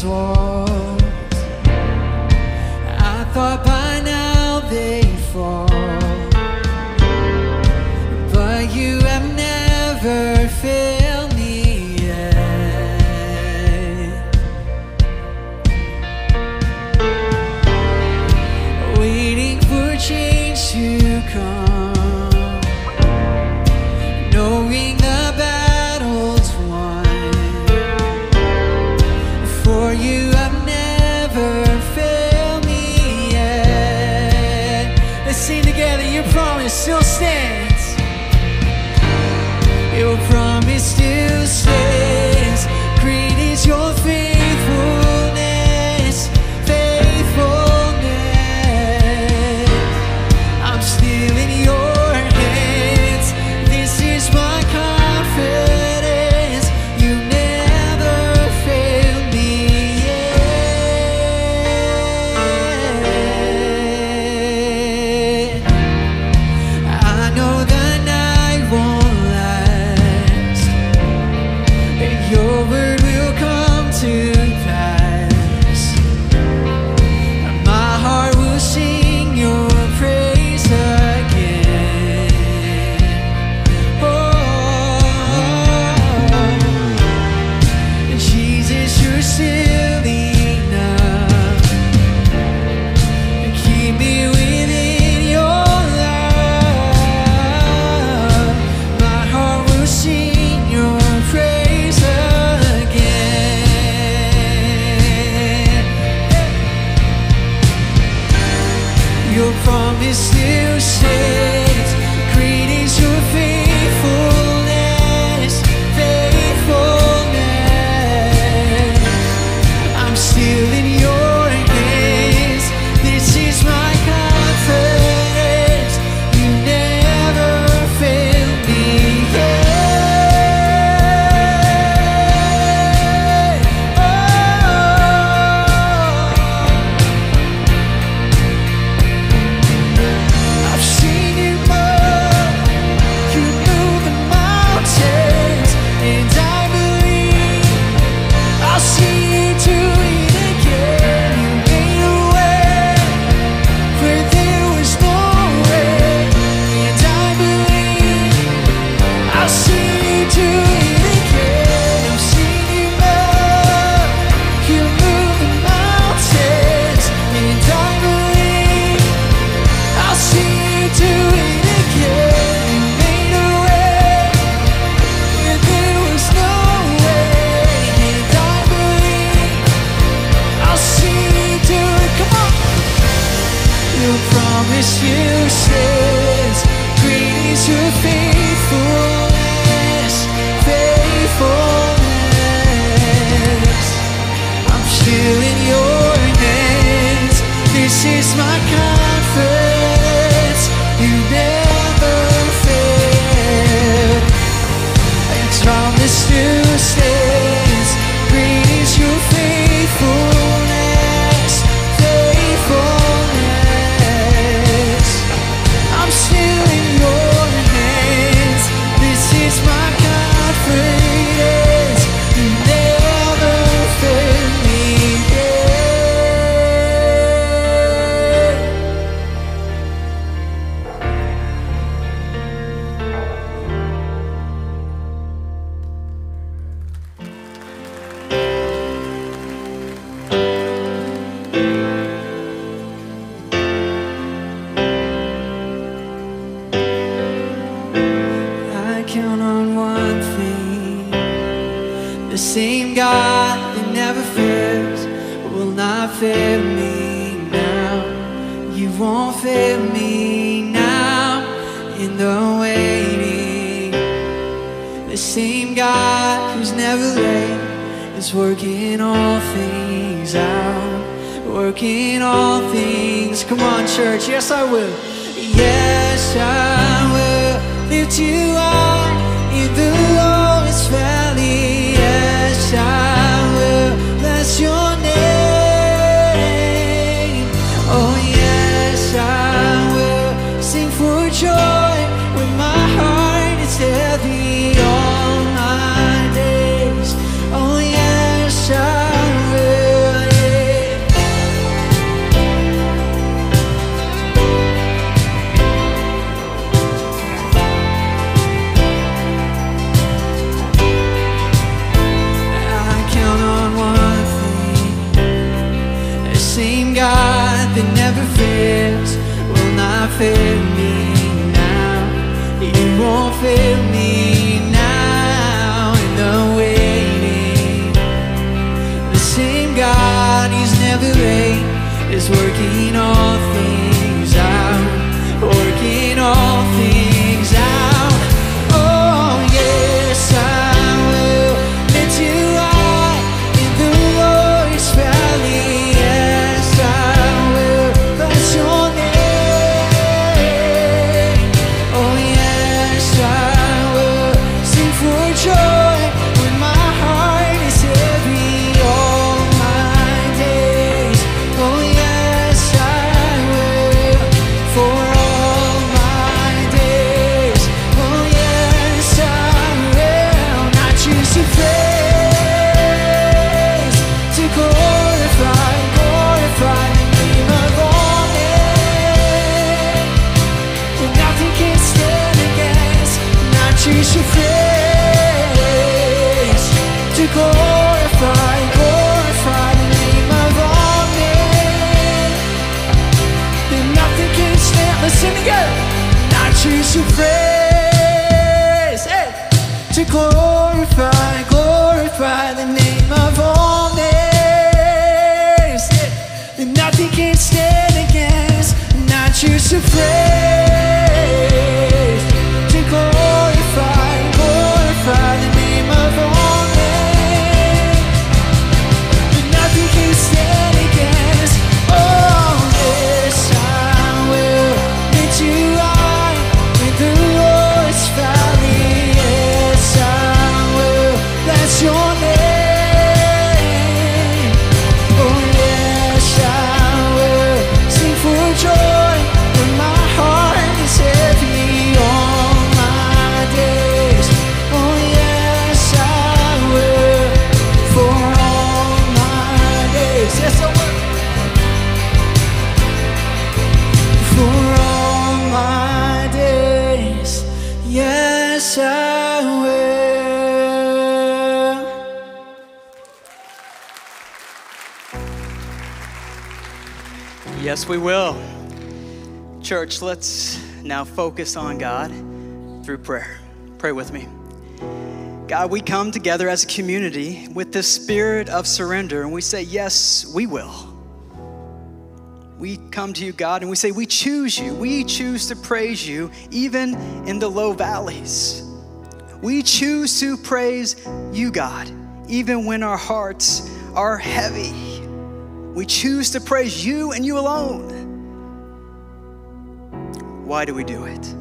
walls. I thought by now they'd fall, but you have never failed me yet. Waiting for change to come, knowing the battle's won, for you have never failed me yet. Let's sing together. Your promise still stands. Your promise still stands. Great is your faithfulness, faithfulness. I'm still in your hands. This is my confidence. You never failed me yet. I know the night won't last, and your word will come to pass. My heart will sing your praise again. Oh, Jesus, you're still enough. Keep me within your love. My heart will sing your praise again. Your promise still stands. Great is your faithfulness, faithfulness. I'm still in your hands. This is my confidence. You never failed me yet. I've seen you move. You move the mountains, and I believe I'll see you do it again. You made a way where there was no way, and I believe I'll see you do it again. I've seen you move. You move the mountains, and I believe I'll see you do it again. You made a way where there was no way, and I believe I'll see you do it. Come on. Your promise still stands. Great is your faithfulness, faithfulness. I'm still in your hands. This is my confidence. You never fail. Your promise still stands. Great is your faithfulness, faithfulness. I'm still in your hands. This is my confidence. You never fail me yet. I count on one thing. The same God that never fails will not fail me now. You won't fail me now in the waiting. The same God who's never late is working all things out, working all things. Come on, church. Yes, I will. Yes, I will lift you up in the lowest valley. Yes, I will bless your name. Oh, yes, I will sing for joy when my heart is heavy all my days. Oh, yes, I will. fail me now. You won't fail me now in the waiting. The same God, He's never late, is working all things out, working all things out. Oh yes, I will lift you high in the lowest valley. Yes, I will bless your name. Oh yes, I will sing for joy when my heart is heavy all my days. Oh yes, I will for all my days. Oh yes, I will not choose to praise, to glorify the name of all names. And nothing can stand against, not choose to praise, to glorify the name of all names. And nothing can stand, let's sing together. Not choose to praise, hey, to glorify the name of all names. Hey, and nothing can stand against, not choose to praise, to glorify the name of all names. And nothing can stand against. Oh yes, I will lift you high in the lowest valley. Yes, I will bless your name. Oh yes, I will sing for joy when my heart is heavy all my days. Oh yes, I will for all my days. Yes, I will for all my days. Yes, I will. Yes, we will. Church, let's now focus on God through prayer. Pray with me. God, we come together as a community with this spirit of surrender, and we say, yes, we will. We come to you, God, and we say, we choose you. We choose to praise you even in the low valleys. We choose to praise you, God, even when our hearts are heavy. We choose to praise you and you alone. Why do we do it?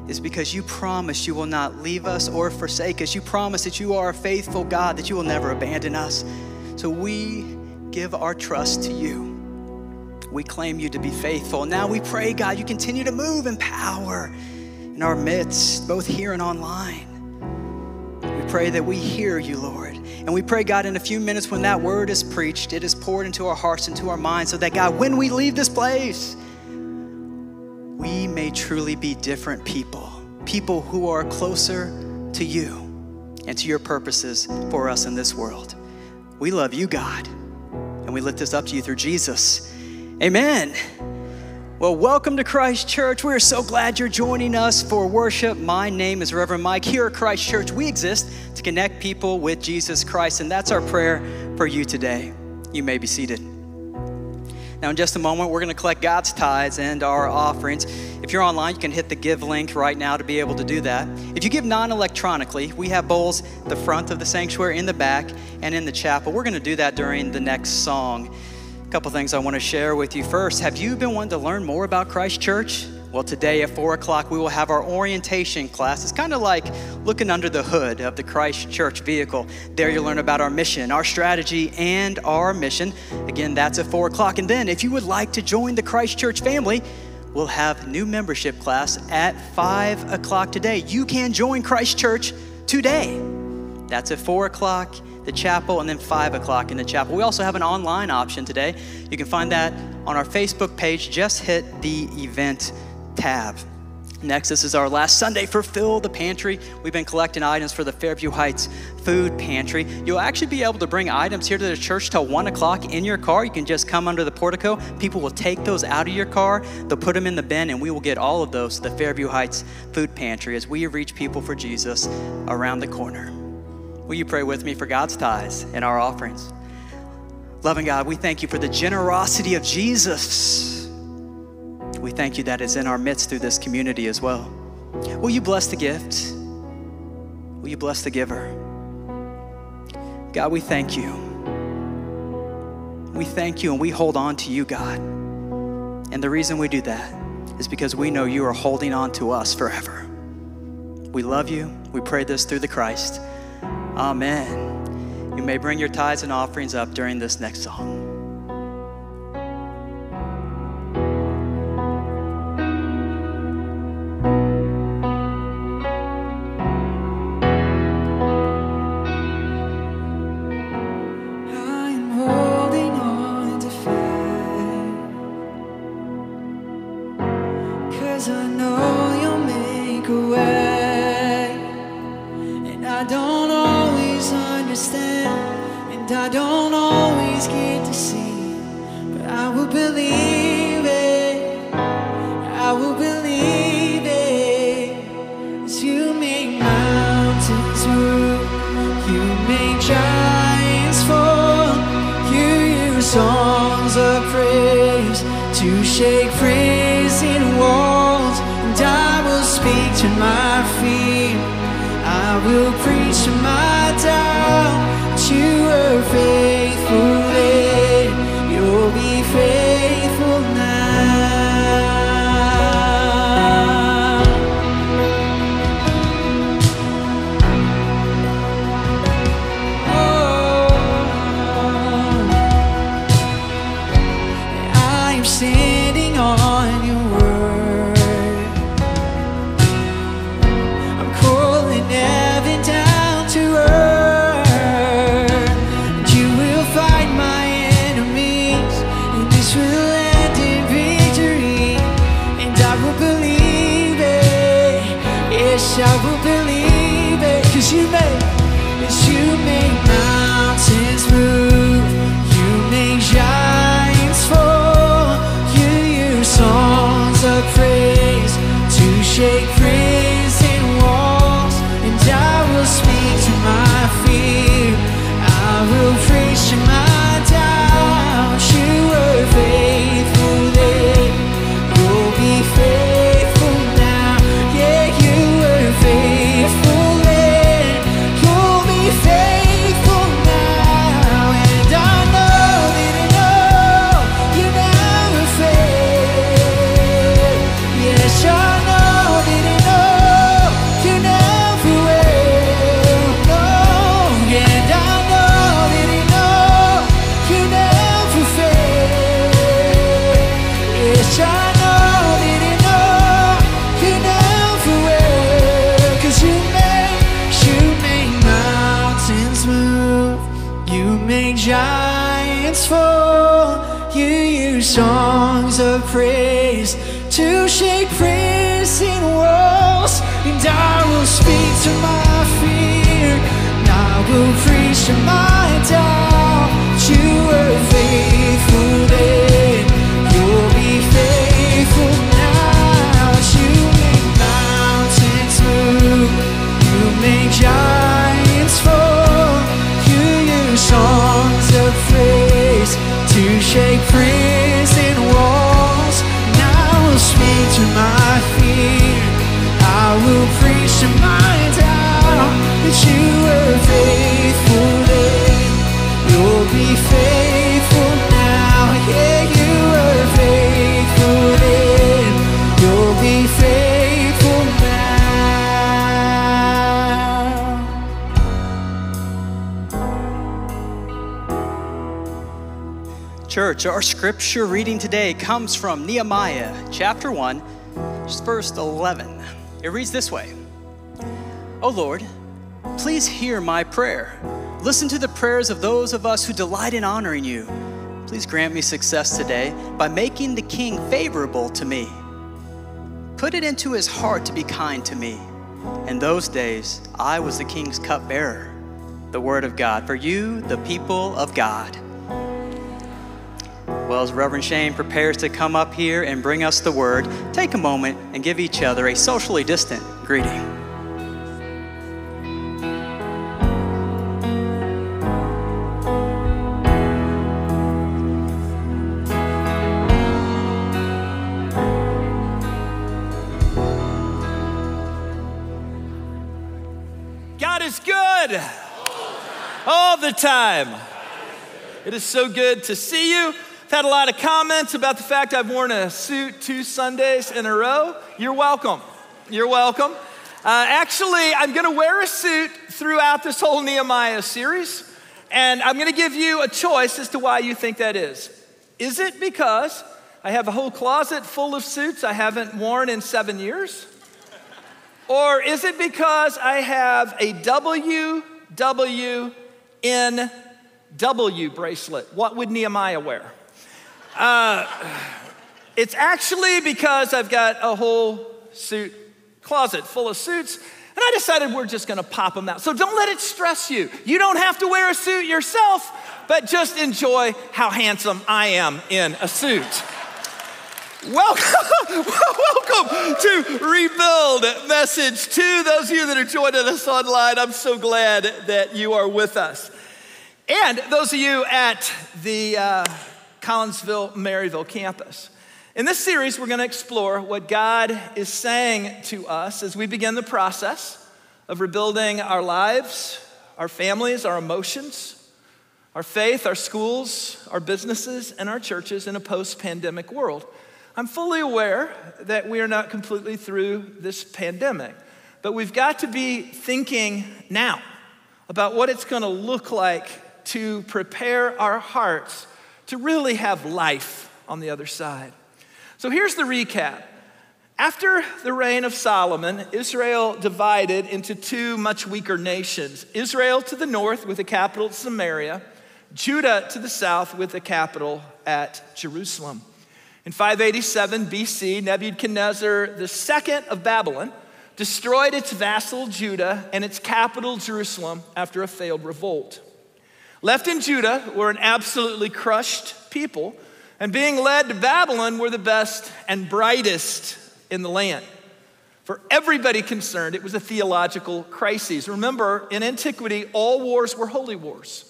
It's because you promise you will not leave us or forsake us. You promise that you are a faithful God, that you will never abandon us. So we give our trust to you. We claim you to be faithful. Now we pray, God, you continue to move in power in our midst, both here and online. We pray that we hear you, Lord. And we pray, God, in a few minutes when that word is preached, it is poured into our hearts, into our minds, so that, God, when we leave this place, we may truly be different people, people who are closer to you and to your purposes for us in this world. We love you, God, and we lift this up to you through Jesus. Amen. Well, welcome to Christ Church. We're so glad you're joining us for worship. My name is Reverend Mike. Here at Christ Church, we exist to connect people with Jesus Christ, and that's our prayer for you today. You may be seated. Now, in just a moment, we're going to collect God's tithes and our offerings. If you're online, you can hit the give link right now to be able to do that. If you give non-electronically, we have bowls at the front of the sanctuary, in the back, and in the chapel. We're going to do that during the next song. A couple things I want to share with you. First, have you been wanting to learn more about Christ Church? Well, today at 4 o'clock, we will have our orientation class. It's kind of like looking under the hood of the Christ Church vehicle. There you'll learn about our mission, our strategy, and our mission. Again, that's at 4 o'clock. And then if you would like to join the Christ Church family, we'll have new membership class at 5 o'clock today. You can join Christ Church today. That's at 4 o'clock, the chapel, and then 5 o'clock in the chapel. We also have an online option today. You can find that on our Facebook page. Just hit the event tab. Next, this is our last Sunday for Fill the Pantry. We've been collecting items for the Fairview Heights Food Pantry. You'll actually be able to bring items here to the church till 1 o'clock in your car. You can just come under the portico. People will take those out of your car. They'll put them in the bin, and we will get all of those to the Fairview Heights Food Pantry as we reach people for Jesus around the corner. Will you pray with me for God's tithes and our offerings? Loving God, we thank you for the generosity of Jesus. We thank you that it's in our midst through this community as well. Will you bless the gift? Will you bless the giver? God, we thank you. We thank you and we hold on to you, God. And the reason we do that is because we know you are holding on to us forever. We love you. We pray this through the Christ. Amen. You may bring your tithes and offerings up during this next song. Songs of praise to shake prison walls, and I will speak to my fear. I will preach to my doubt that you are faithful then. You'll be faithful now. Standing on your word, I'm calling heaven down to earth, and you will fight my enemies, and this will end in victory, and I will believe it, yes I will believe it, 'cause you make mountains move, you make giants fall. Songs of praise to shake prison walls, and I will speak to my fear. I will preach to my doubt. You were faithful then, you'll be faithful now. Yeah, you were faithful then, you'll be faithful now. And I know that you never fail. Yes, I know that you never will. No, and I know that you never fail. Yes, I know that you never will. 'Cause you make mountains move, you make giants fall. You use songs of praise to shake prison walls, and I will speak to my fear, and I will preach to my doubt. You were faithful then, you'll be faithful now. You make mountains move, you make giants fall. You use songs of praise to shake prison walls, and I will speak to my fear. I will preach to my doubt that you were faithful then, you'll be faithful now. Yeah, you were faithful then, you'll be faithful now. Church, our scripture reading today comes from Nehemiah chapter 1, verse 11. It reads this way: "O Lord, please hear my prayer. Listen to the prayers of those of us who delight in honoring you. Please grant me success today by making the king favorable to me. put it into his heart to be kind to me. In those days, I was the king's cupbearer, the word of God, for you, the people of God. Well, as Reverend Shane prepares to come up here and bring us the word, take a moment and give each other a socially distant greeting. God is good all the time. It is so good to see you. I've had a lot of comments about the fact I've worn a suit 2 Sundays in a row. You're welcome. You're welcome. Actually, I'm going to wear a suit throughout this whole Nehemiah series, and I'm going to give you a choice as to why you think that is. Is it because I have a whole closet full of suits I haven't worn in 7 years? Or is it because I have a WWNW bracelet? What would Nehemiah wear? It's actually because I've got a whole suit closet full of suits, and I decided we're just gonna pop them out. So don't let it stress you. You don't have to wear a suit yourself, but just enjoy how handsome I am in a suit. Welcome to Rebuild Message 2. Those of you that are joining us online, I'm so glad that you are with us. And those of you at the Collinsville, Maryville campus. In this series, we're going to explore what God is saying to us as we begin the process of rebuilding our lives, our families, our emotions, our faith, our schools, our businesses, and our churches in a post-pandemic world. I'm fully aware that we are not completely through this pandemic, but we've got to be thinking now about what it's going to look like to prepare our hearts to really have life on the other side. So here's the recap. After the reign of Solomon, Israel divided into 2 much weaker nations. Israel to the north with a capital at Samaria, Judah to the south with a capital at Jerusalem. In 587 BC, Nebuchadnezzar II of Babylon destroyed its vassal Judah and its capital Jerusalem after a failed revolt. Left in Judah were an absolutely crushed people, and being led to Babylon were the best and brightest in the land. For everybody concerned, it was a theological crisis. Remember, in antiquity, all wars were holy wars.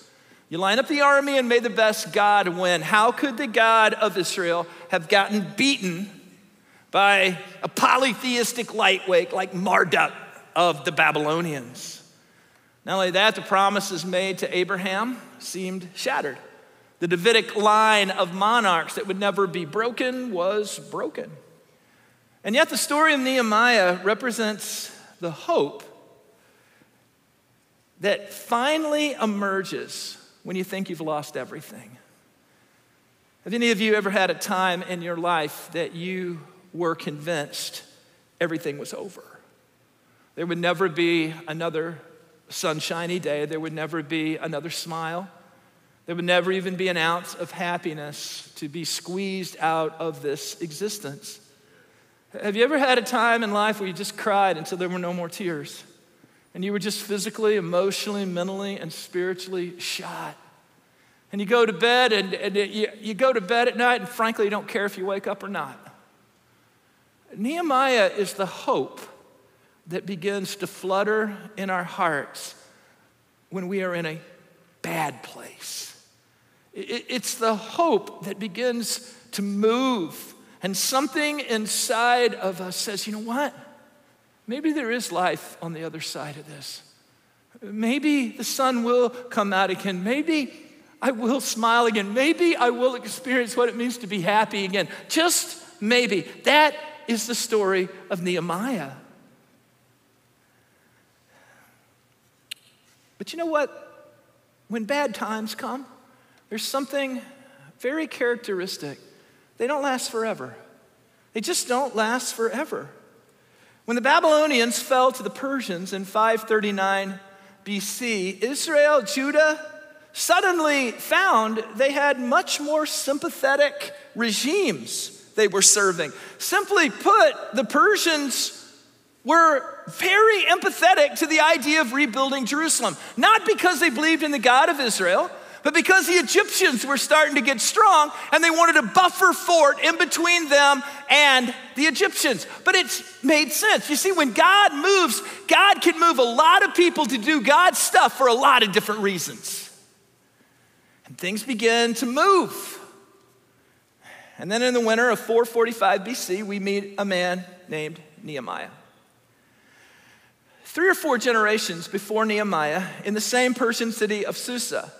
You line up the army and may the best God win. How could the God of Israel have gotten beaten by a polytheistic lightweight like Marduk of the Babylonians? Not only that, the promises made to Abraham seemed shattered. The Davidic line of monarchs that would never be broken was broken. And yet the story of Nehemiah represents the hope that finally emerges when you think you've lost everything. Have any of you ever had a time in your life that you were convinced everything was over? There would never be another sunshiny day. There would never be another smile. There would never even be an ounce of happiness to be squeezed out of this existence. Have you ever had a time in life where you just cried until there were no more tears? And you were just physically, emotionally, mentally, and spiritually shot. And you go to bed, and you go to bed at night, and frankly, you don't care if you wake up or not. Nehemiah is the hope that begins to flutter in our hearts when we are in a bad place. It's the hope that begins to move, and something inside of us says, you know what? Maybe there is life on the other side of this. Maybe the sun will come out again. Maybe I will smile again. Maybe I will experience what it means to be happy again. Just maybe. That is the story of Nehemiah. But you know what? When bad times come, there's something very characteristic. They don't last forever. They just don't last forever. When the Babylonians fell to the Persians in 539 BC, Israel, Judah, suddenly found they had much more sympathetic regimes they were serving. Simply put, the Persians were very empathetic to the idea of rebuilding Jerusalem, not because they believed in the God of Israel, but because the Egyptians were starting to get strong and they wanted a buffer fort in between them and the Egyptians. But it's made sense. You see, when God moves, God can move a lot of people to do God's stuff for a lot of different reasons. And things begin to move. And then in the winter of 445 BC, we meet a man named Nehemiah. 3 or 4 generations before Nehemiah, in the same Persian city of Susa,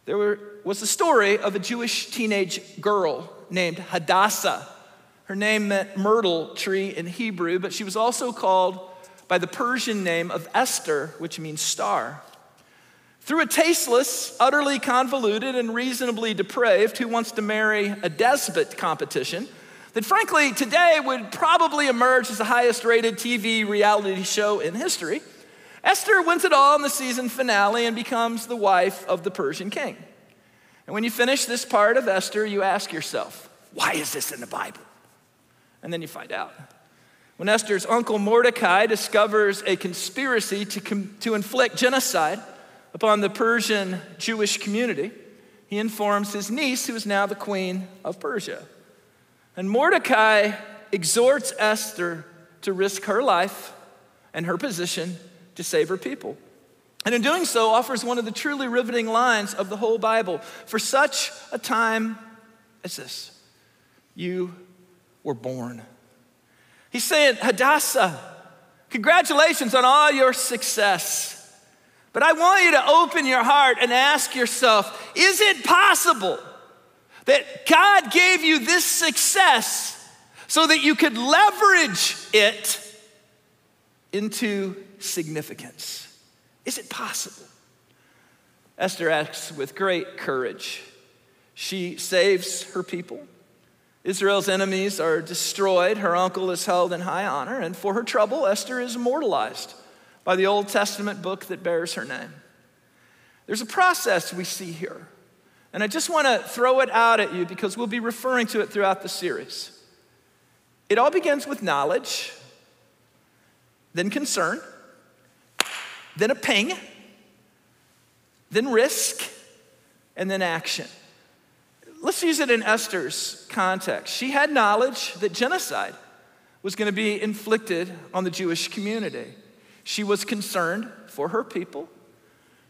there was the story of a Jewish teenage girl named Hadassah. Her name meant myrtle tree in Hebrew, but she was also called by the Persian name of Esther, which means star. Through a tasteless, utterly convoluted, and reasonably depraved Who Wants to Marry a Despot competition that frankly today would probably emerge as the highest rated TV reality show in history, Esther wins it all in the season finale and becomes the wife of the Persian king. And when you finish this part of Esther, you ask yourself, why is this in the Bible? And then you find out. When Esther's uncle Mordecai discovers a conspiracy to inflict genocide upon the Persian Jewish community, he informs his niece, who is now the queen of Persia. And Mordecai exhorts Esther to risk her life and her position to save her people. And in doing so, offers one of the truly riveting lines of the whole Bible. For such a time as this, you were born. He's saying, Hadassah, congratulations on all your success. But I want you to open your heart and ask yourself, is it possible that God gave you this success so that you could leverage it into significance? Is it possible? Esther acts with great courage. She saves her people. Israel's enemies are destroyed. Her uncle is held in high honor. And for her trouble, Esther is immortalized by the Old Testament book that bears her name. There's a process we see here. And I just want to throw it out at you because we'll be referring to it throughout the series. It all begins with knowledge, then concern, then a ping, then risk, and then action. Let's use it in Esther's context. She had knowledge that genocide was going to be inflicted on the Jewish community. She was concerned for her people.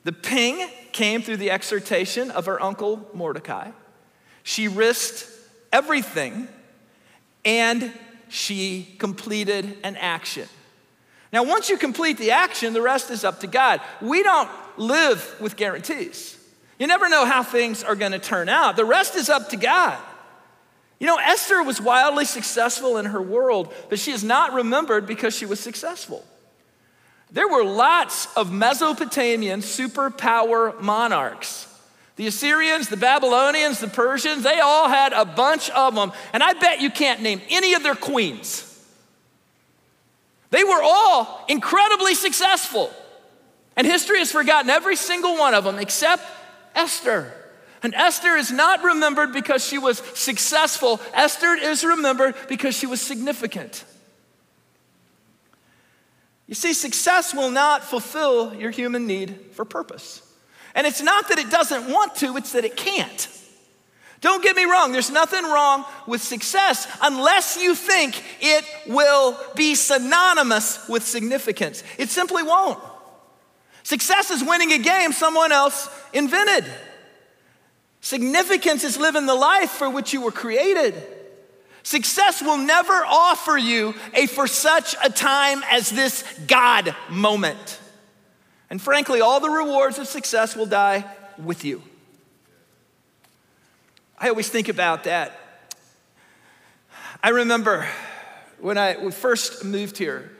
The ping came through the exhortation of her uncle Mordecai. She risked everything, and she completed an action. Now, once you complete the action, the rest is up to God. We don't live with guarantees. You never know how things are going to turn out. The rest is up to God. You know, Esther was wildly successful in her world, but she is not remembered because she was successful. There were lots of Mesopotamian superpower monarchs. The Assyrians, the Babylonians, the Persians, they all had a bunch of them. And I bet you can't name any of their queens. They were all incredibly successful. And history has forgotten every single one of them except Esther. And Esther is not remembered because she was successful. Esther is remembered because she was significant. You see, success will not fulfill your human need for purpose. And it's not that it doesn't want to, it's that it can't. Don't get me wrong, there's nothing wrong with success unless you think it will be synonymous with significance. It simply won't. Success is winning a game someone else invented. Significance is living the life for which you were created. Success will never offer you a for such a time as this God moment. And frankly, all the rewards of success will die with you. I always think about that. I remember when I first moved here,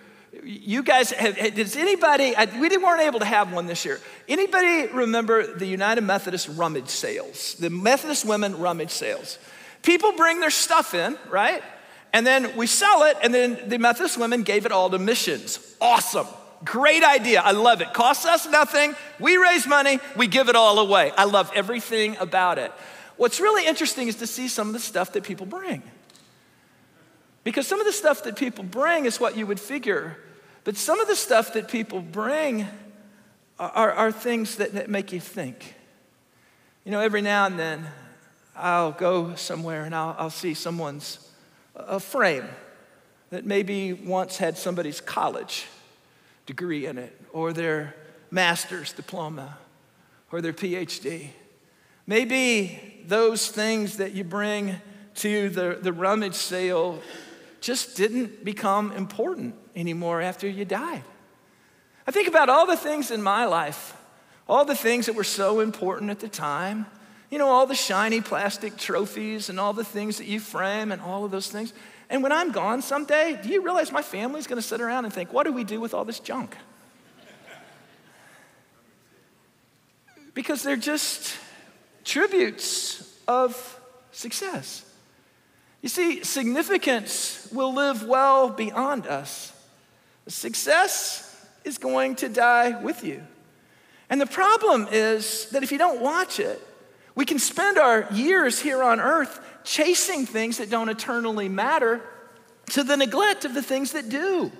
you guys, does anybody, we weren't able to have one this year. Anybody remember the United Methodist rummage sales? The Methodist women rummage sales. People bring their stuff in, right? And then we sell it, and then the Methodist women gave it all to missions. Awesome. Great idea. I love it. Costs us nothing. We raise money. We give it all away. I love everything about it. What's really interesting is to see some of the stuff that people bring. Because some of the stuff that people bring is what you would figure, but some of the stuff that people bring are things that make you think. You know, every now and then I'll go somewhere and I'll see someone's a frame that maybe once had somebody's college degree in it, or their master's diploma, or their PhD. Maybe those things that you bring to the rummage sale just didn't become important anymore after you died. I think about all the things in my life, all the things that were so important at the time, you know, all the shiny plastic trophies and all the things that you frame and all of those things. And when I'm gone someday, do you realize my family's gonna sit around and think, what do we do with all this junk? Because they're just tributes of success. You see, significance will live well beyond us. Success is going to die with you. And the problem is that if you don't watch it, we can spend our years here on earth chasing things that don't eternally matter to the neglect of the things that do.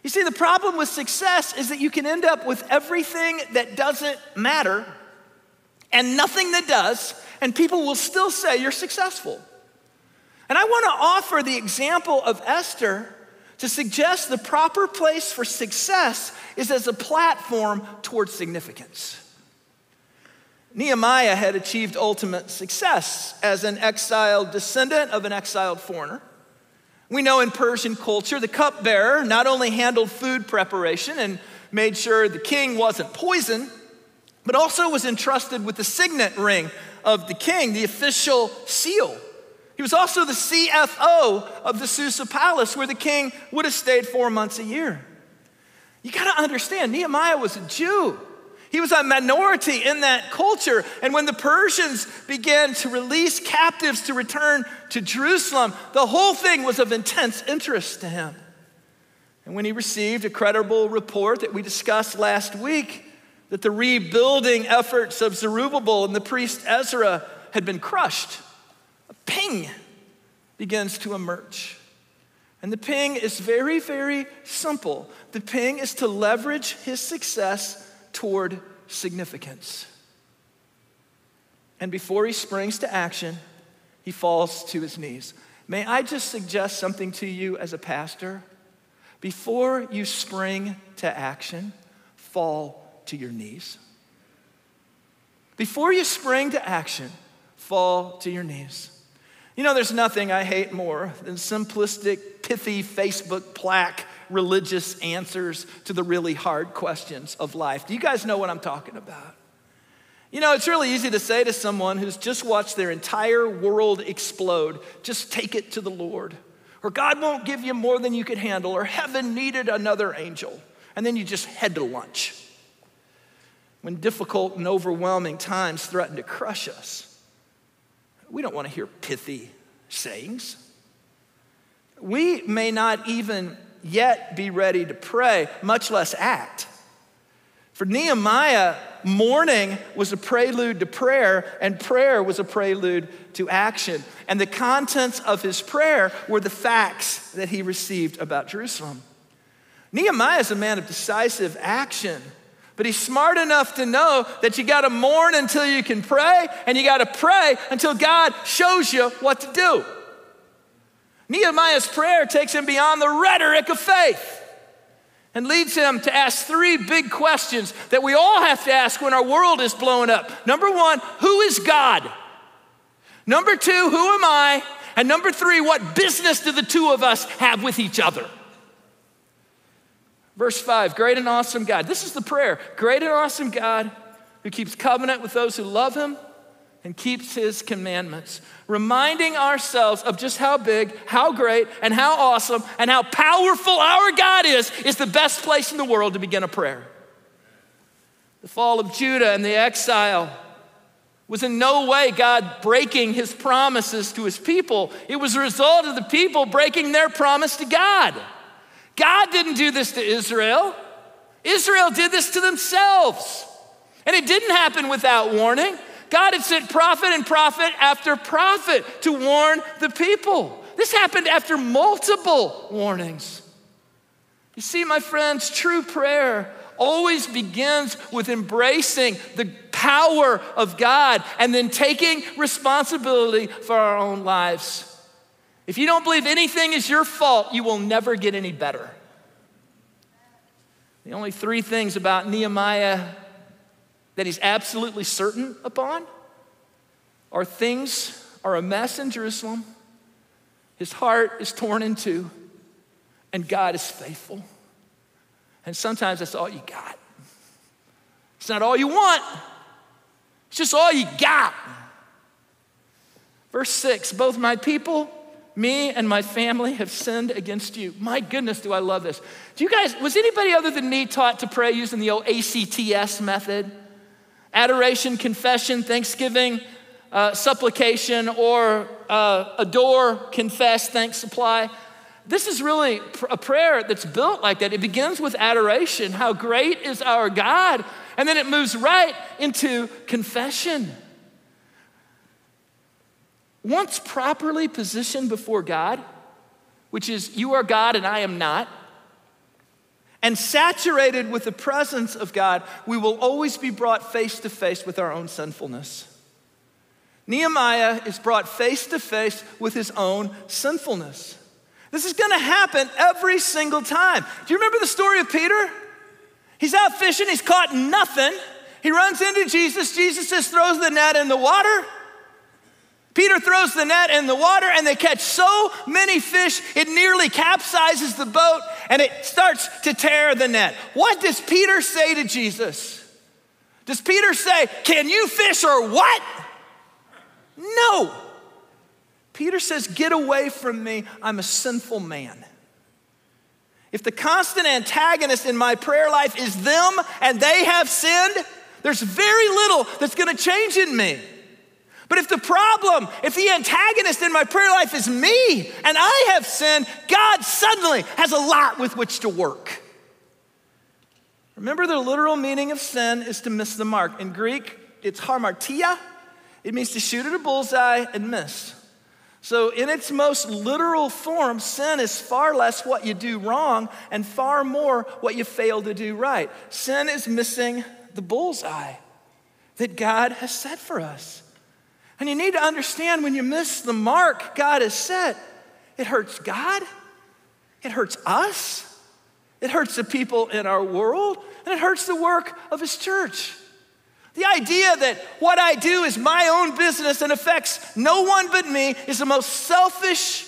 You see, the problem with success is that you can end up with everything that doesn't matter and nothing that does, and people will still say you're successful. And I want to offer the example of Esther to suggest the proper place for success is as a platform towards significance. Nehemiah had achieved ultimate success as an exiled descendant of an exiled foreigner. We know in Persian culture, the cupbearer not only handled food preparation and made sure the king wasn't poisoned, but also was entrusted with the signet ring of the king, the official seal. He was also the CFO of the Susa Palace, where the king would have stayed 4 months a year. You gotta understand, Nehemiah was a Jew. He was a minority in that culture. And when the Persians began to release captives to return to Jerusalem, the whole thing was of intense interest to him. And when he received a credible report that we discussed last week, that the rebuilding efforts of Zerubbabel and the priest Ezra had been crushed, a ping begins to emerge. And the ping is very, very simple. The ping is to leverage his success toward significance. And before he springs to action, he falls to his knees. May I just suggest something to you as a pastor? Before you spring to action, fall to your knees. Before you spring to action, fall to your knees. You know, there's nothing I hate more than simplistic, pithy Facebook plaque religious answers to the really hard questions of life. Do you guys know what I'm talking about? You know, it's really easy to say to someone who's just watched their entire world explode, just take it to the Lord. Or God won't give you more than you could handle, or heaven needed another angel. And then you just head to lunch. When difficult and overwhelming times threaten to crush us, we don't want to hear pithy sayings. We may not even yet be ready to pray, much less act. For Nehemiah, mourning was a prelude to prayer, and prayer was a prelude to action. And the contents of his prayer were the facts that he received about Jerusalem. Nehemiah is a man of decisive action, but he's smart enough to know that you gotta mourn until you can pray, and you gotta pray until God shows you what to do. Nehemiah's prayer takes him beyond the rhetoric of faith and leads him to ask three big questions that we all have to ask when our world is blowing up. Number one, who is God? Number two, who am I? And number three, what business do the two of us have with each other? Verse 5, great and awesome God. This is the prayer. Great and awesome God who keeps covenant with those who love him and keeps his commandments. Reminding ourselves of just how big, how great, and how awesome, and how powerful our God is the best place in the world to begin a prayer. The fall of Judah and the exile was in no way God breaking his promises to his people. It was a result of the people breaking their promise to God. God didn't do this to Israel. Israel did this to themselves. And it didn't happen without warning. God had sent prophet and prophet after prophet to warn the people. This happened after multiple warnings. You see, my friends, true prayer always begins with embracing the power of God and then taking responsibility for our own lives. If you don't believe anything is your fault, you will never get any better. The only three things about Nehemiah that he's absolutely certain upon are things are a mess in Jerusalem, his heart is torn in two, and God is faithful. And sometimes that's all you got. It's not all you want, it's just all you got. Verse 6, both my people, me and my family have sinned against you. My goodness, do I love this. Do you guys, was anybody other than me taught to pray using the old ACTS method? Adoration, confession, thanksgiving, supplication, or adore, confess, thanks, supply. This is really a prayer that's built like that. It begins with adoration. How great is our God? And then it moves right into confession. Once properly positioned before God, which is you are God and I am not, and saturated with the presence of God, we will always be brought face to face with our own sinfulness. Nehemiah is brought face to face with his own sinfulness. This is gonna happen every single time. Do you remember the story of Peter? He's out fishing, he's caught nothing. He runs into Jesus. Jesus says, throws the net in the water. Peter throws the net in the water and they catch so many fish, it nearly capsizes the boat and it starts to tear the net. What does Peter say to Jesus? Does Peter say, can you fish or what? No. Peter says, get away from me, I'm a sinful man. If the constant antagonist in my prayer life is them and they have sinned, there's very little that's gonna change in me. But if the antagonist in my prayer life is me and I have sinned, God suddenly has a lot with which to work. Remember, the literal meaning of sin is to miss the mark. In Greek, it's hamartia. It means to shoot at a bullseye and miss. So in its most literal form, sin is far less what you do wrong and far more what you fail to do right. Sin is missing the bullseye that God has set for us. And you need to understand, when you miss the mark God has set, it hurts God, it hurts us, it hurts the people in our world, and it hurts the work of his church. The idea that what I do is my own business and affects no one but me is the most selfish,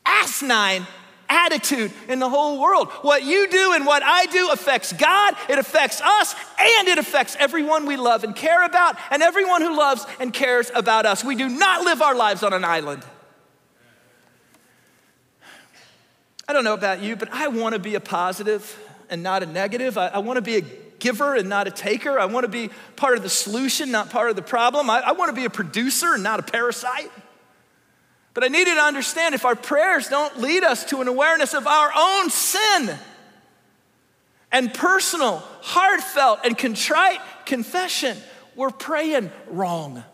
asinine attitude in the whole world. What you do and what I do affects God, it affects us, and it affects everyone we love and care about, and everyone who loves and cares about us. We do not live our lives on an island. I don't know about you, but I want to be a positive and not a negative. I want to be a giver and not a taker. I want to be part of the solution, not part of the problem. I want to be a producer and not a parasite. But I need you to understand, if our prayers don't lead us to an awareness of our own sin and personal, heartfelt, and contrite confession, we're praying wrong.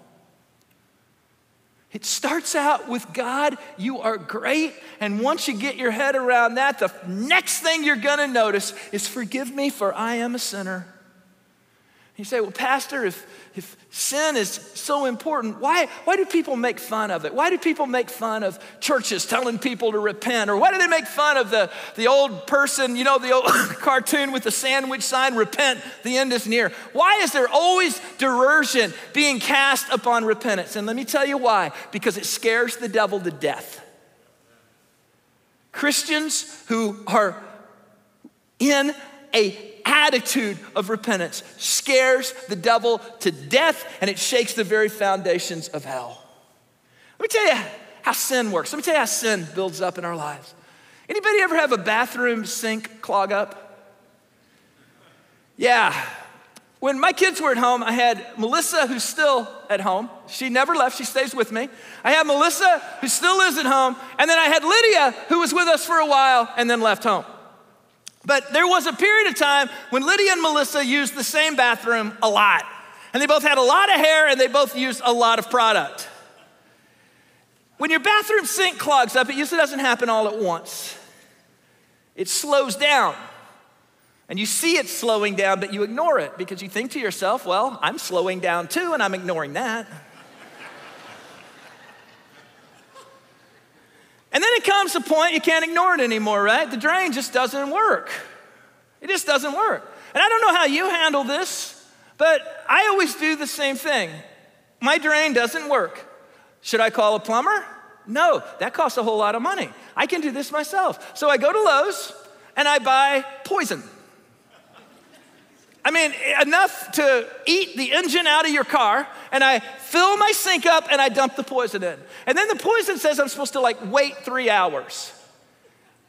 It starts out with, God, you are great. And once you get your head around that, the next thing you're gonna notice is, forgive me, for I am a sinner. You say, well, Pastor, if sin is so important, why do people make fun of it? Why do people make fun of churches telling people to repent? Or why do they make fun of the old person, you know, the old cartoon with the sandwich sign, repent, the end is near? Why is there always derision being cast upon repentance? And let me tell you why. Because it scares the devil to death. Christians who are in a attitude of repentance scares the devil to death, and it shakes the very foundations of hell. Let me tell you how sin works. Let me tell you how sin builds up in our lives. Anybody ever have a bathroom sink clog up? Yeah. When my kids were at home, I had Melissa, who's still at home. She never left, she stays with me. I had Melissa, who still lives at home, and then I had Lydia, who was with us for a while and then left home. But there was a period of time when Lydia and Melissa used the same bathroom a lot. And they both had a lot of hair and they both used a lot of product. When your bathroom sink clogs up, it usually doesn't happen all at once. It slows down. And you see it slowing down, but you ignore it because you think to yourself, well, I'm slowing down too, and I'm ignoring that. And then it comes to a point you can't ignore it anymore, right? The drain just doesn't work. It just doesn't work. And I don't know how you handle this, but I always do the same thing. My drain doesn't work. Should I call a plumber? No, that costs a whole lot of money. I can do this myself. So I go to Lowe's and I buy poison. I mean, enough to eat the engine out of your car, and I fill my sink up and I dump the poison in. And then the poison says I'm supposed to wait 3 hours.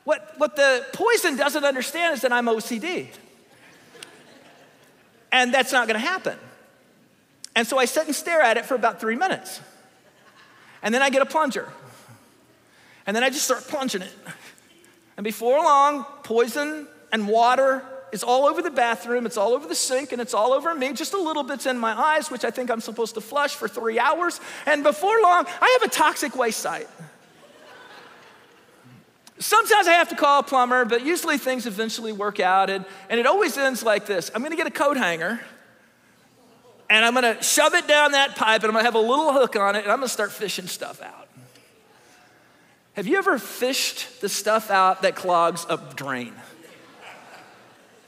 What the poison doesn't understand is that I'm OCD. And that's not gonna happen. And so I sit and stare at it for about 3 minutes. And then I get a plunger. And then I just start plunging it. And before long, poison and water is all over the bathroom, it's all over the sink, and it's all over me. Just a little bit's in my eyes, which I think I'm supposed to flush for 3 hours. And before long, I have a toxic waste site. Sometimes I have to call a plumber, but usually things eventually work out, and it always ends like this. I'm gonna get a coat hanger, and I'm gonna shove it down that pipe, and I'm gonna have a little hook on it, and I'm gonna start fishing stuff out. Have you ever fished the stuff out that clogs a drain?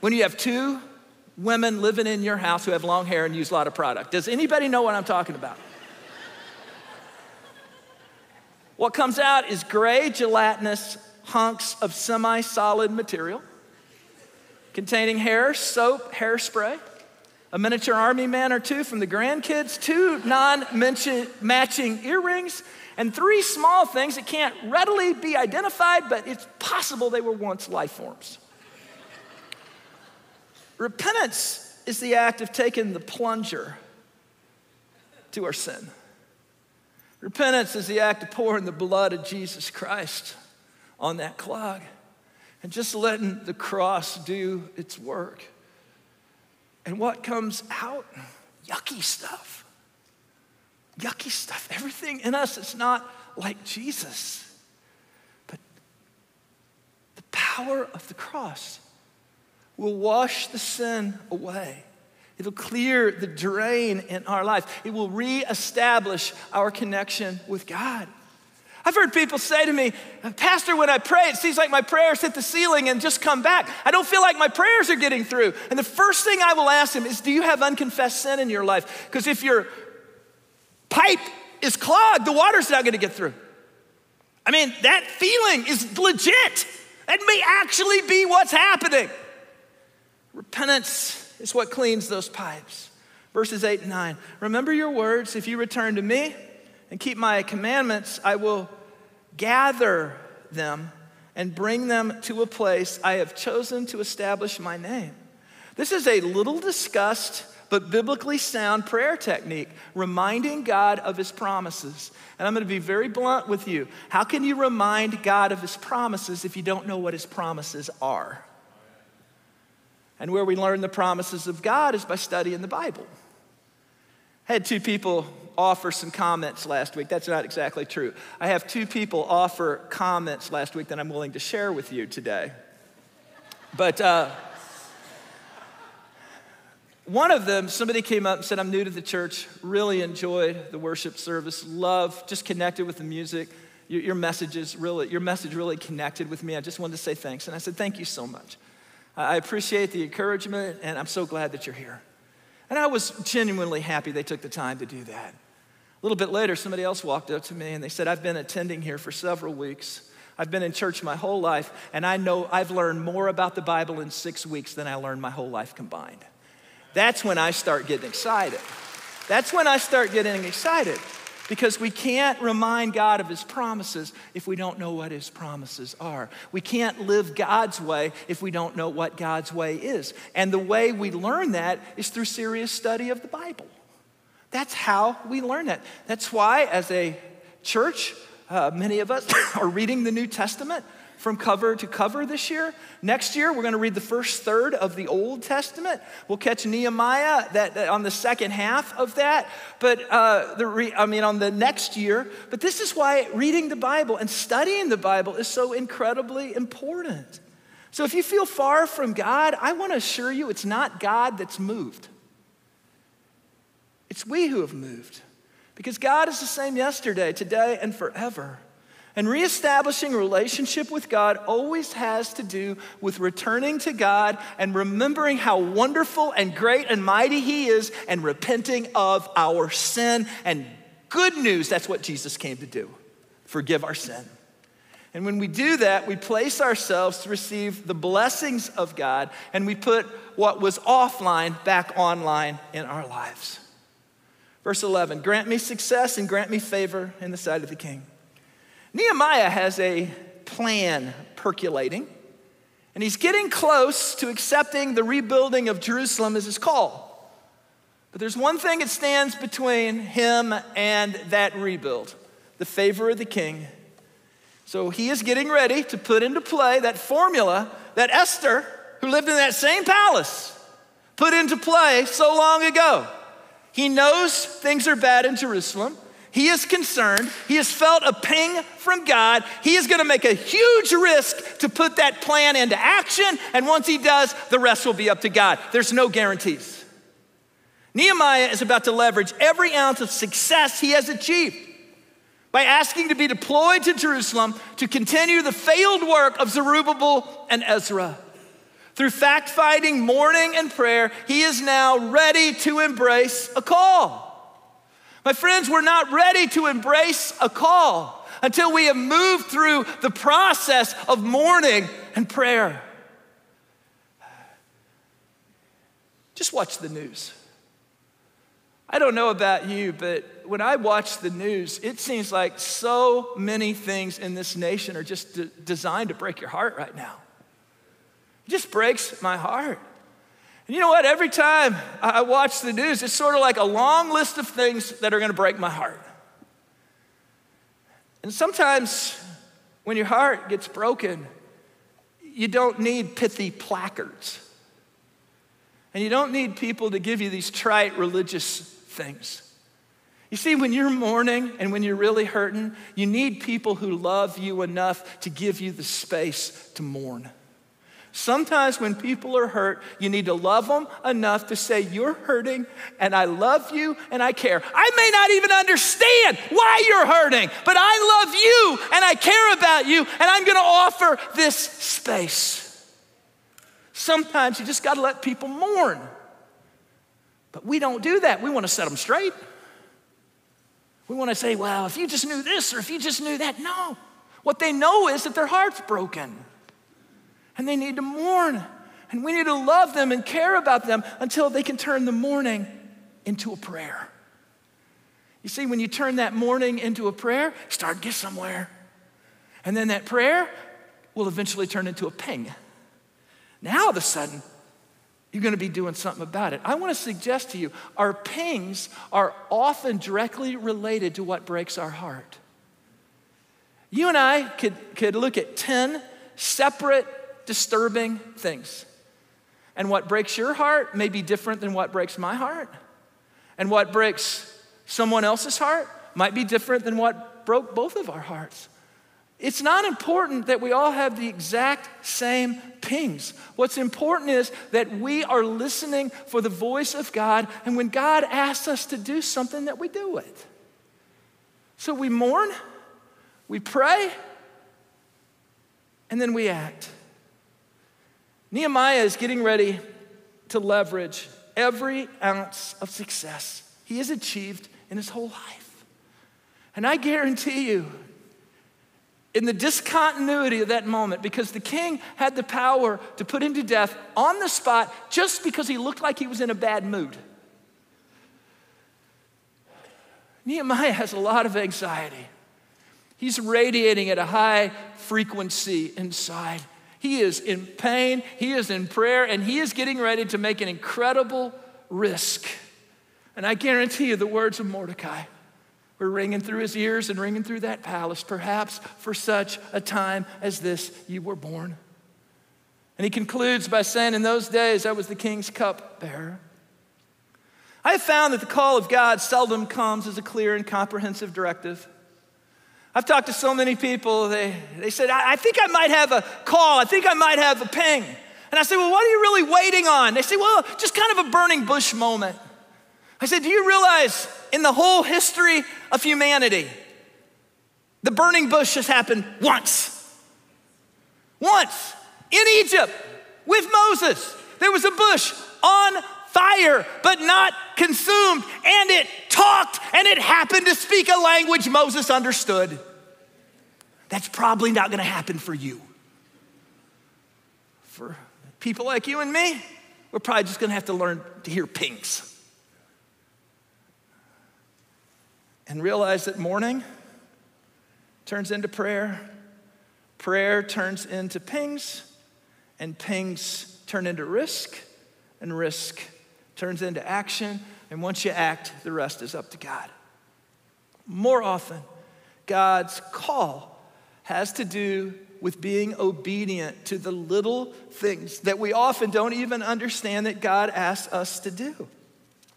When you have 2 women living in your house who have long hair and use a lot of product. Does anybody know what I'm talking about? What comes out is gray, gelatinous hunks of semi-solid material containing hair, soap, hairspray, a miniature army man or 2 from the grandkids, 2 non-matching earrings, and 3 small things that can't readily be identified, but it's possible they were once life forms. Repentance is the act of taking the plunger to our sin. Repentance is the act of pouring the blood of Jesus Christ on that clog and just letting the cross do its work. And what comes out? Yucky stuff. Yucky stuff. Everything in us is not like Jesus. But the power of the cross will wash the sin away. It'll clear the drain in our life. It will reestablish our connection with God. I've heard people say to me, Pastor, when I pray, it seems like my prayers hit the ceiling and just come back. I don't feel like my prayers are getting through. And the first thing I will ask them is, do you have unconfessed sin in your life? Because if your pipe is clogged, the water's not gonna get through. I mean, that feeling is legit. That may actually be what's happening. Repentance is what cleans those pipes. Verses 8 and 9. Remember your words. If you return to me and keep my commandments, I will gather them and bring them to a place I have chosen to establish my name. This is a little discussed but biblically sound prayer technique, reminding God of his promises. And I'm going to be very blunt with you. How can you remind God of his promises if you don't know what his promises are? And where we learn the promises of God is by studying the Bible. I had 2 people offer some comments last week. That's not exactly true. I have 2 people offer comments last week that I'm willing to share with you today. But one of them, somebody came up and said, I'm new to the church, really enjoyed the worship service, just connected with the music. Your message really connected with me. I just wanted to say thanks. And I said, thank you so much. I appreciate the encouragement, and I'm so glad that you're here. And I was genuinely happy they took the time to do that. A little bit later, somebody else walked up to me, and they said, I've been attending here for several weeks. I've been in church my whole life, and I know I've learned more about the Bible in 6 weeks than I learned my whole life combined. That's when I start getting excited. Because we can't remind God of his promises if we don't know what his promises are. We can't live God's way if we don't know what God's way is. And the way we learn that is through serious study of the Bible. That's how we learn that. That's why, as a church, many of us are reading the New Testament from cover to cover this year. Next year, we're going to read the first third of the Old Testament. We'll catch Nehemiah that on the second half of that, but on the next year. But this is why reading the Bible and studying the Bible is so incredibly important. So if you feel far from God, I want to assure you it's not God that's moved. It's we who have moved. Because God is the same yesterday, today, and forever. And reestablishing a relationship with God always has to do with returning to God and remembering how wonderful and great and mighty He is and repenting of our sin. And good news, that's what Jesus came to do, forgive our sin. And when we do that, we place ourselves to receive the blessings of God, and we put what was offline back online in our lives. Verse 11, grant me success and grant me favor in the sight of the king. Nehemiah has a plan percolating, and he's getting close to accepting the rebuilding of Jerusalem as his call. But there's one thing that stands between him and that rebuild, the favor of the king. So he is getting ready to put into play that formula that Esther, who lived in that same palace, put into play so long ago. He knows things are bad in Jerusalem. He is concerned. He has felt a ping from God. He is going to make a huge risk to put that plan into action. And once he does, the rest will be up to God. There's no guarantees. Nehemiah is about to leverage every ounce of success he has achieved by asking to be deployed to Jerusalem to continue the failed work of Zerubbabel and Ezra. Through fact-finding, mourning, and prayer, he is now ready to embrace a call. My friends, we're not ready to embrace a call until we have moved through the process of mourning and prayer. Just watch the news. I don't know about you, but when I watch the news, it seems like so many things in this nation are just designed to break your heart right now. It just breaks my heart. And you know what? Every time I watch the news, it's sort of like a long list of things that are going to break my heart. And sometimes when your heart gets broken, you don't need pithy placards. And you don't need people to give you these trite religious things. You see, when you're mourning and when you're really hurting, you need people who love you enough to give you the space to mourn. Sometimes when people are hurt, you need to love them enough to say, you're hurting and I love you and I care. I may not even understand why you're hurting, but I love you and I care about you and I'm gonna offer this space. Sometimes you just gotta let people mourn. But we don't do that. We wanna set them straight. We wanna say, well, if you just knew this or if you just knew that. No, what they know is that their heart's broken. And they need to mourn. And we need to love them and care about them until they can turn the mourning into a prayer. You see, when you turn that mourning into a prayer, start to get somewhere. And then that prayer will eventually turn into a ping. Now, all of a sudden, you're going to be doing something about it. I want to suggest to you, our pings are often directly related to what breaks our heart. You and I could look at 10 separate disturbing things. And what breaks your heart may be different than what breaks my heart. And what breaks someone else's heart might be different than what broke both of our hearts. It's not important that we all have the exact same pings. What's important is that we are listening for the voice of God, and when God asks us to do something, that we do it. So we mourn, we pray, and then we act. Nehemiah is getting ready to leverage every ounce of success he has achieved in his whole life. And I guarantee you, in the discontinuity of that moment, because the king had the power to put him to death on the spot just because he looked like he was in a bad mood. Nehemiah has a lot of anxiety. He's radiating at a high frequency inside. He is in pain, he is in prayer, and he is getting ready to make an incredible risk. And I guarantee you the words of Mordecai were ringing through his ears and ringing through that palace. Perhaps for such a time as this you were born. And he concludes by saying, in those days I was the king's cupbearer. I have found that the call of God seldom comes as a clear and comprehensive directive. I've talked to so many people, they said, I think I might have a call, I think I might have a ping. And I say, well, what are you really waiting on? They say, well, just kind of a burning bush moment. I said, do you realize in the whole history of humanity, the burning bush has happened once. Once, in Egypt, with Moses, there was a bush on fire, but not consumed, and it talked, and it happened to speak a language Moses understood. That's probably not gonna happen for you. For people like you and me, we're probably just gonna have to learn to hear pings. And realize that mourning turns into prayer, prayer turns into pings, and pings turn into risk, and risk turns into action, and once you act, the rest is up to God. More often, God's call has to do with being obedient to the little things that we often don't even understand that God asks us to do.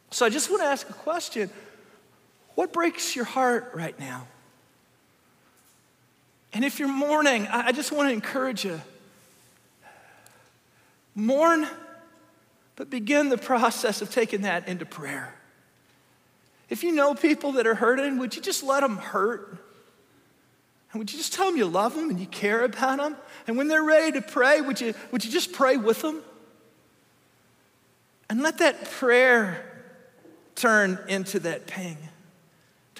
So I just want to ask a question. What breaks your heart right now? And if you're mourning, I just want to encourage you. Mourn, but begin the process of taking that into prayer. If you know people that are hurting, would you just let them hurt? And would you just tell them you love them and you care about them? And when they're ready to pray, would you just pray with them? And let that prayer turn into that ping.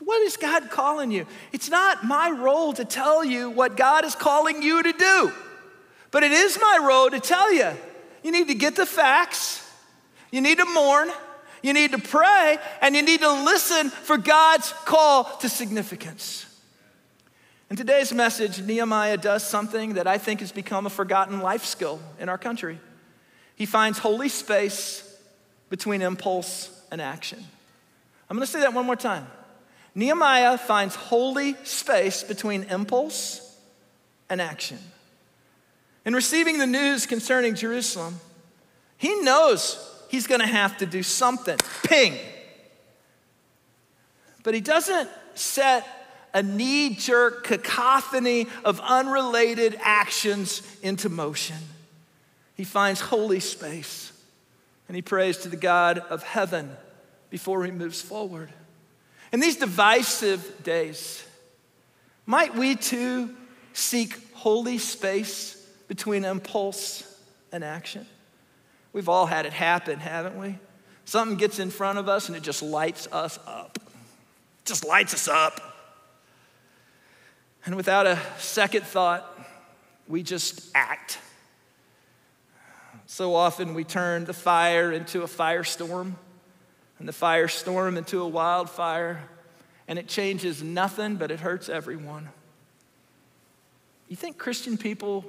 What is God calling you? It's not my role to tell you what God is calling you to do, but it is my role to tell you. You need to get the facts, you need to mourn, you need to pray, and you need to listen for God's call to significance. In today's message, Nehemiah does something that I think has become a forgotten life skill in our country. He finds holy space between impulse and action. I'm gonna say that one more time. Nehemiah finds holy space between impulse and action. In receiving the news concerning Jerusalem, he knows he's gonna have to do something, ping. But he doesn't set a knee-jerk cacophony of unrelated actions into motion. He finds holy space and he prays to the God of heaven before he moves forward. In these divisive days, might we too seek holy space between impulse and action? We've all had it happen, haven't we? Something gets in front of us and it just lights us up. Just lights us up. And without a second thought, we just act. So often we turn the fire into a firestorm, and the firestorm into a wildfire, and it changes nothing, but it hurts everyone. You think Christian people,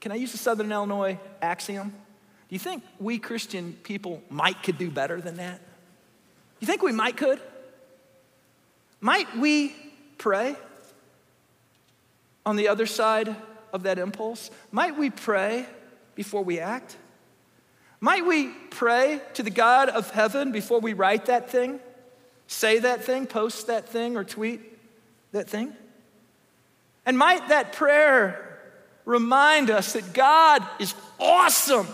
can I use the Southern Illinois axiom? Do you think we Christian people could do better than that? You think we could? Might we pray on the other side of that impulse? Might we pray before we act? Might we pray to the God of heaven before we write that thing, say that thing, post that thing, or tweet that thing? And might that prayer remind us that God is awesome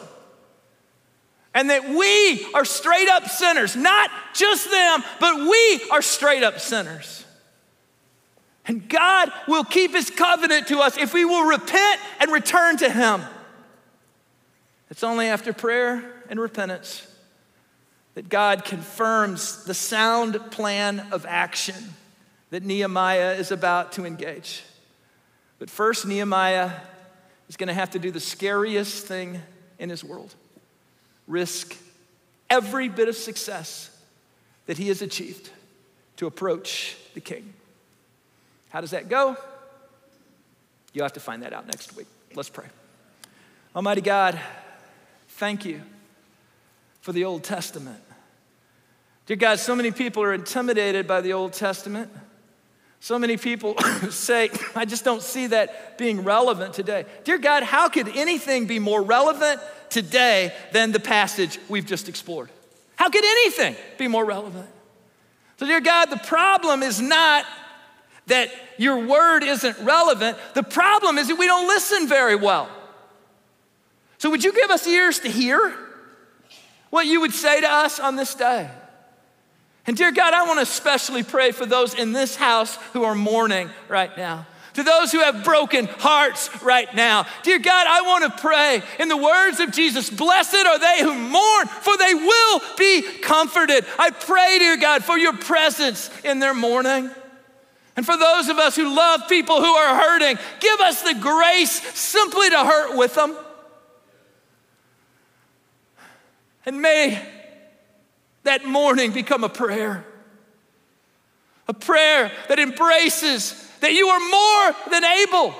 and that we are straight up sinners, not just them, but we are straight up sinners. And God will keep his covenant to us if we will repent and return to him. It's only after prayer and repentance that God confirms the sound plan of action that Nehemiah is about to engage. But first, Nehemiah is going to have to do the scariest thing in his world: risk every bit of success that he has achieved to approach the king. How does that go? You'll have to find that out next week. Let's pray. Almighty God, thank you for the Old Testament Dear God, so many people are intimidated by the Old Testament. So many people say, I just don't see that being relevant today. Dear God, how could anything be more relevant today than the passage we've just explored? How could anything be more relevant? So dear God, the problem is not that your word isn't relevant. The problem is that we don't listen very well. So would you give us ears to hear what you would say to us on this day? And dear God, I want to especially pray for those in this house who are mourning right now. To those who have broken hearts right now. Dear God, I want to pray in the words of Jesus, blessed are they who mourn, for they will be comforted. I pray, dear God, for your presence in their mourning. And for those of us who love people who are hurting, give us the grace simply to hurt with them. And may that mourning become a prayer that embraces that you are more than able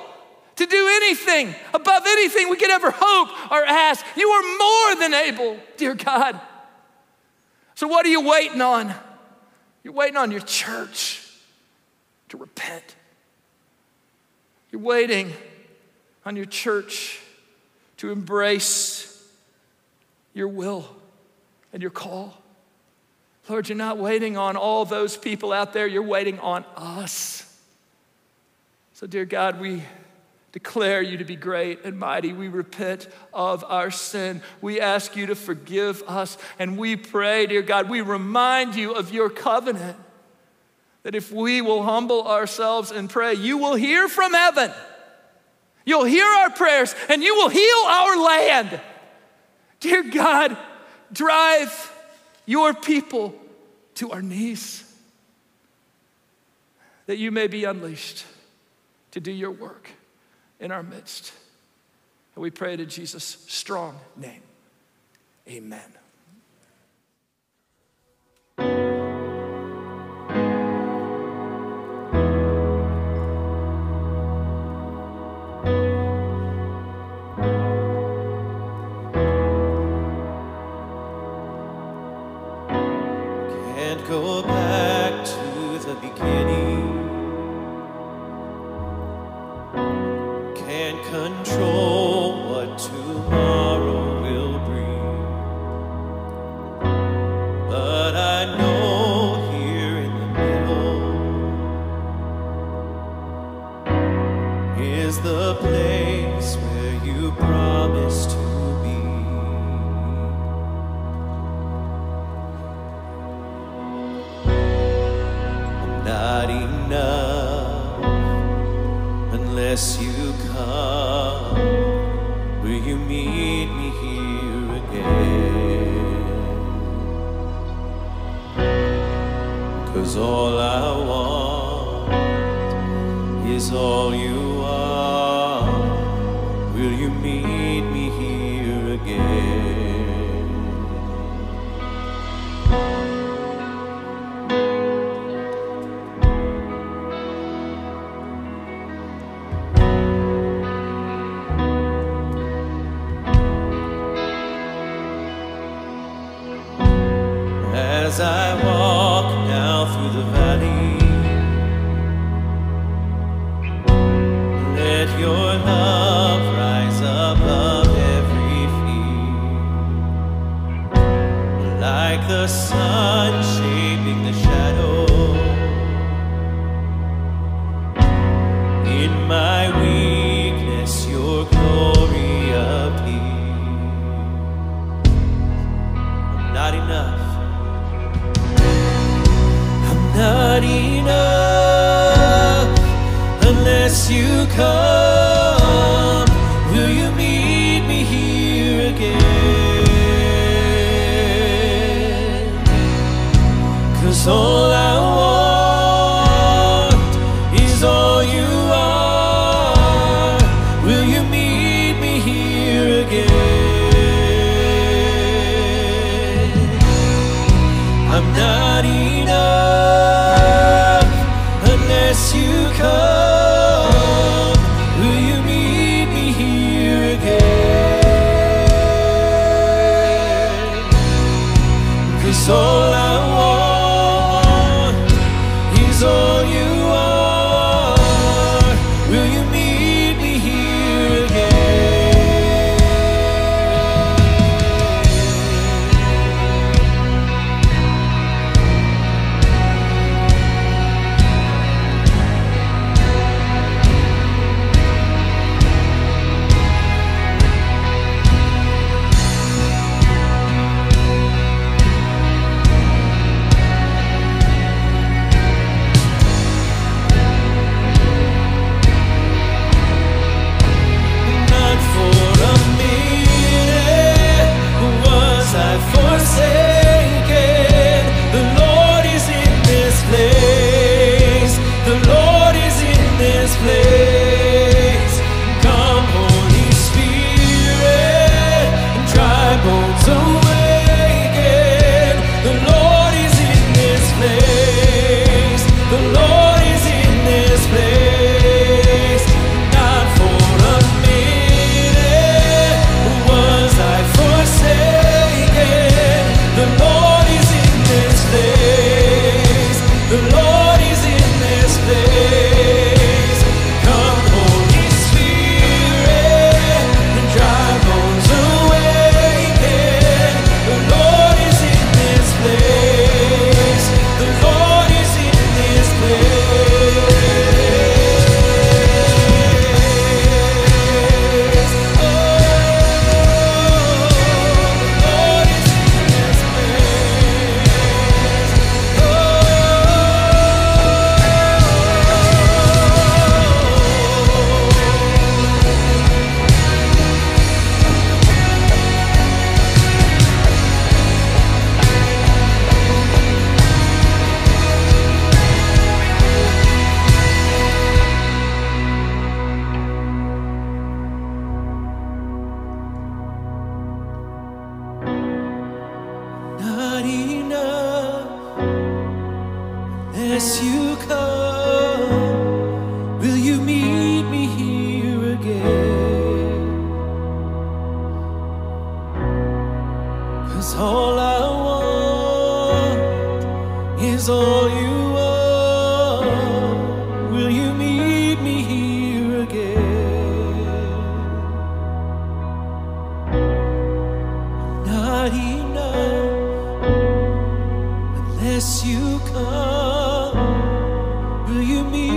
to do anything, above anything we could ever hope or ask. You are more than able, dear God. So what are you waiting on? You're waiting on your church to repent. You're waiting on your church to embrace your will and your call. Lord, you're not waiting on all those people out there. You're waiting on us. So, dear God, we declare you to be great and mighty. We repent of our sin. We ask you to forgive us. And we pray, dear God, we remind you of your covenant that if we will humble ourselves and pray, you will hear from heaven. You'll hear our prayers and you will heal our land. Dear God, drive your people to our knees that you may be unleashed to do your work in our midst. And we pray it in Jesus' strong name. Amen. Can't go back to the beginning. Can't control what tomorrow will bring. But I know here in the middle is the place where you promised to be. Not enough unless you come. Will you meet me here again? 'Cause all I want is all you are. Will you meet me here again? As I walk now through the valley, let your love rise above every fear, like the sun shaping the shadow. In my weakness, your glory appears. I'm not enough. Not enough unless you come. Will you meet me here again? 'Cause all I want is all you are. Will you meet me here again? I'm not enough unless you come. Will you meet me here again? 'Cause all I want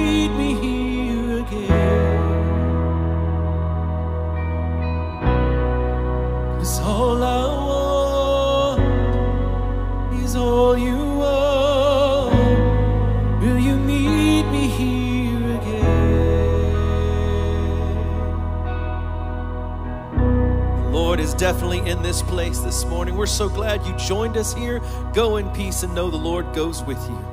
meet me here again? 'Cause all I want is all you want. Will you meet me here again? The Lord is definitely in this place this morning. We're so glad you joined us here. Go in peace and know the Lord goes with you.